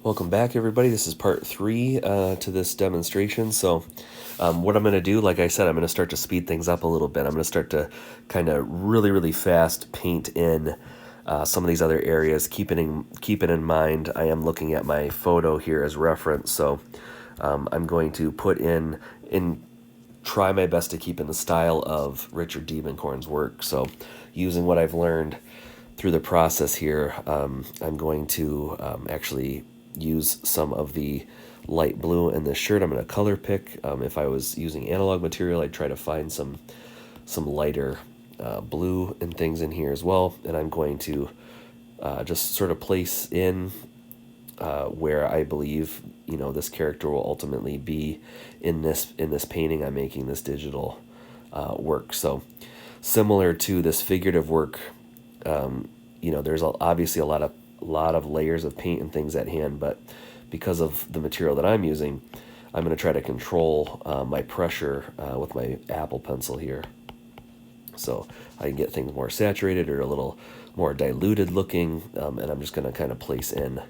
Welcome back, everybody. This is part 3 to this demonstration. So what I'm going to do, like I said, I'm going to start to speed things up a little bit. I'm going to start to kind of really fast paint in some of these other areas. Keep it in mind, I am looking at my photo here as reference. So I'm going to put try my best to keep in the style of Richard Diebenkorn's work. So using what I've learned through the process here, I'm going to actually use some of the light blue in this shirt. I'm going to color pick. If I was using analog material, I'd try to find some lighter blue and things in here as well. And I'm going to just sort of place in where I believe this character will ultimately be in this painting I'm making, this digital work. So similar to this figurative work, there's obviously a lot of layers of paint and things at hand, but because of the material that I'm using, I'm going to try to control my pressure with my Apple pencil here, so I can get things more saturated or a little more diluted looking, and I'm just going to kind of place in,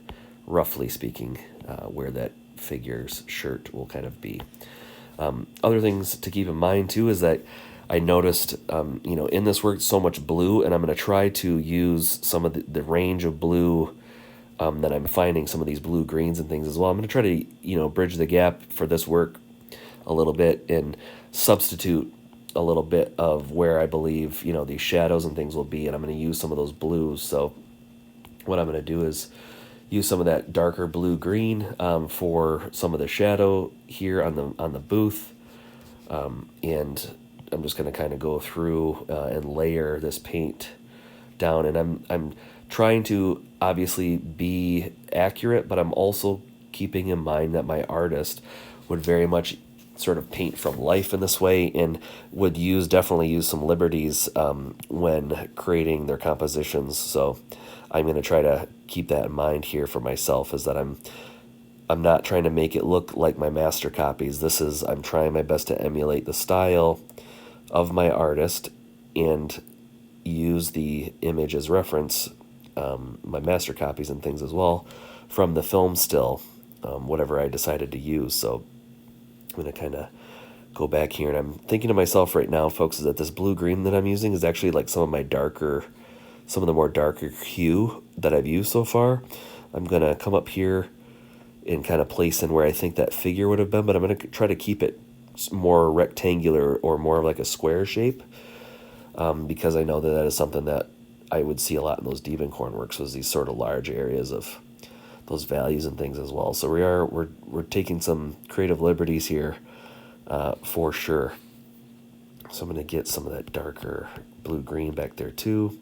roughly speaking, where that figure's shirt will kind of be. Other things to keep in mind too is that I noticed, in this work, so much blue, and I'm going to try to use some of the range of blue that I'm finding, some of these blue greens and things as well. I'm going to try to, bridge the gap for this work a little bit and substitute a little bit of where I believe, these shadows and things will be, and I'm going to use some of those blues. So what I'm going to do is use some of that darker blue-green for some of the shadow here on the booth, and I'm just going to kind of go through and layer this paint down. And I'm trying to obviously be accurate, but I'm also keeping in mind that my artist would very much sort of paint from life in this way, and would definitely use some liberties when creating their compositions. So I'm going to try to keep that in mind here for myself, is that I'm not trying to make it look like my master copies. I'm trying my best to emulate the style of my artist and use the image as reference, my master copies and things as well, from the film still, whatever I decided to use. So I'm going to kind of go back here, and I'm thinking to myself right now, folks, is that this blue-green that I'm using is actually like some of the more darker hue that I've used so far. I'm going to come up here and kind of place in where I think that figure would have been, but I'm going to try to keep it more rectangular or more like a square shape, because I know that is something that I would see a lot in those Diebenkorn works, was these sort of large areas of those values and things as well. So we're taking some creative liberties here, for sure. So I'm going to get some of that darker blue-green back there too,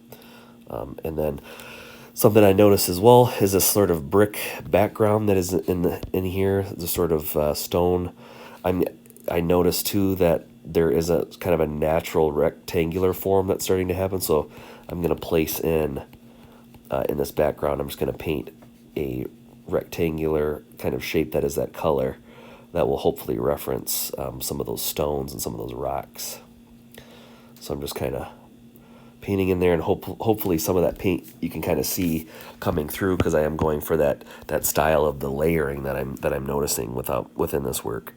and then something I noticed as well is this sort of brick background that is in here, the sort of stone. I noticed too that there is a kind of a natural rectangular form that's starting to happen. So I'm going to place in this background, I'm just going to paint a rectangular kind of shape that is that color that will hopefully reference some of those stones and some of those rocks. So I'm just kind of painting in there, and hopefully some of that paint you can kind of see coming through, because I am going for that style of the layering that I'm noticing within this work.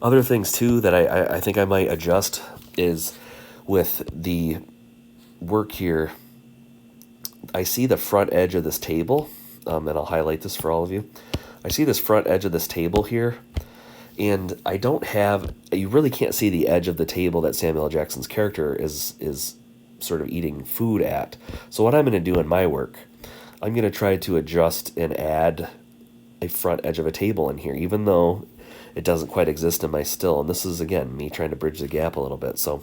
Other things too that I think I might adjust is with the work here. I see the front edge of this table, and I'll highlight this for all of you. I see this front edge of this table here, and you really can't see the edge of the table that Samuel L. Jackson's character is sort of eating food at. So what I'm going to do in my work, I'm going to try to adjust and add a front edge of a table in here, even though it doesn't quite exist in my still. And this is, again, me trying to bridge the gap a little bit. So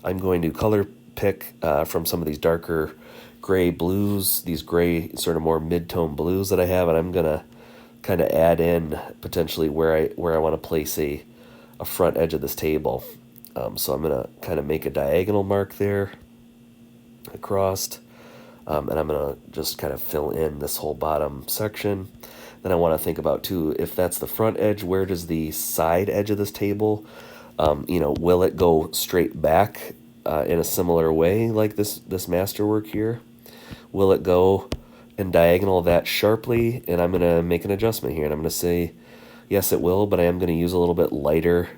I'm going to color pick from some of these darker gray blues, these gray sort of more mid-tone blues that I have, and I'm going to kind of add in potentially where I want to place a front edge of this table. So I'm going to kind of make a diagonal mark there across, and I'm going to just kind of fill in this whole bottom section. Then I want to think about too, if that's the front edge, where does the side edge of this table, will it go straight back in a similar way like this masterwork here? Will it go and diagonal that sharply, and I'm going to make an adjustment here, and I'm going to say, yes, it will, but I am going to use a little bit lighter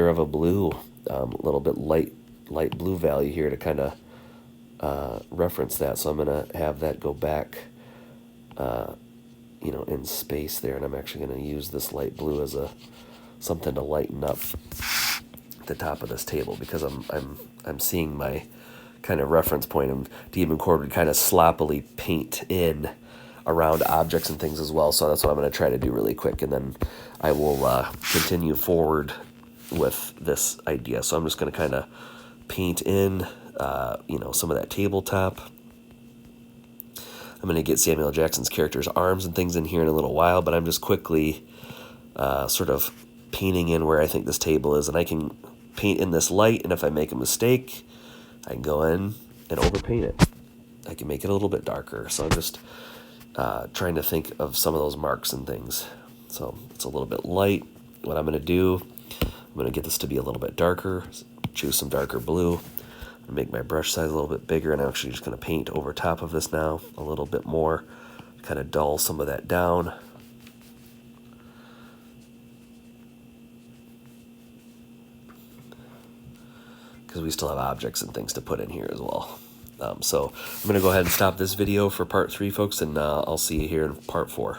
of a blue, a little bit light blue value here to kind of reference that. So I'm going to have that go back, in space there, and I'm actually going to use this light blue as something to lighten up the top of this table, because I'm seeing my kind of reference point, and Diebenkorn would kind of sloppily paint in around objects and things as well. So that's what I'm going to try to do really quick, and then I will continue forward with this idea. So I'm just going to kind of paint in, some of that tabletop. I'm going to get Samuel Jackson's character's arms and things in here in a little while, but I'm just quickly sort of painting in where I think this table is, and I can paint in this light, and if I make a mistake, I can go in and overpaint it. I can make it a little bit darker. So I'm just trying to think of some of those marks and things. So it's a little bit light. What I'm going to do, I'm going to get this to be a little bit darker. Choose some darker blue. Make my brush size a little bit bigger, and I'm actually just going to paint over top of this now a little bit more, kind of dull some of that down. Because we still have objects and things to put in here as well. So I'm going to go ahead and stop this video for part 3, folks, and I'll see you here in part 4.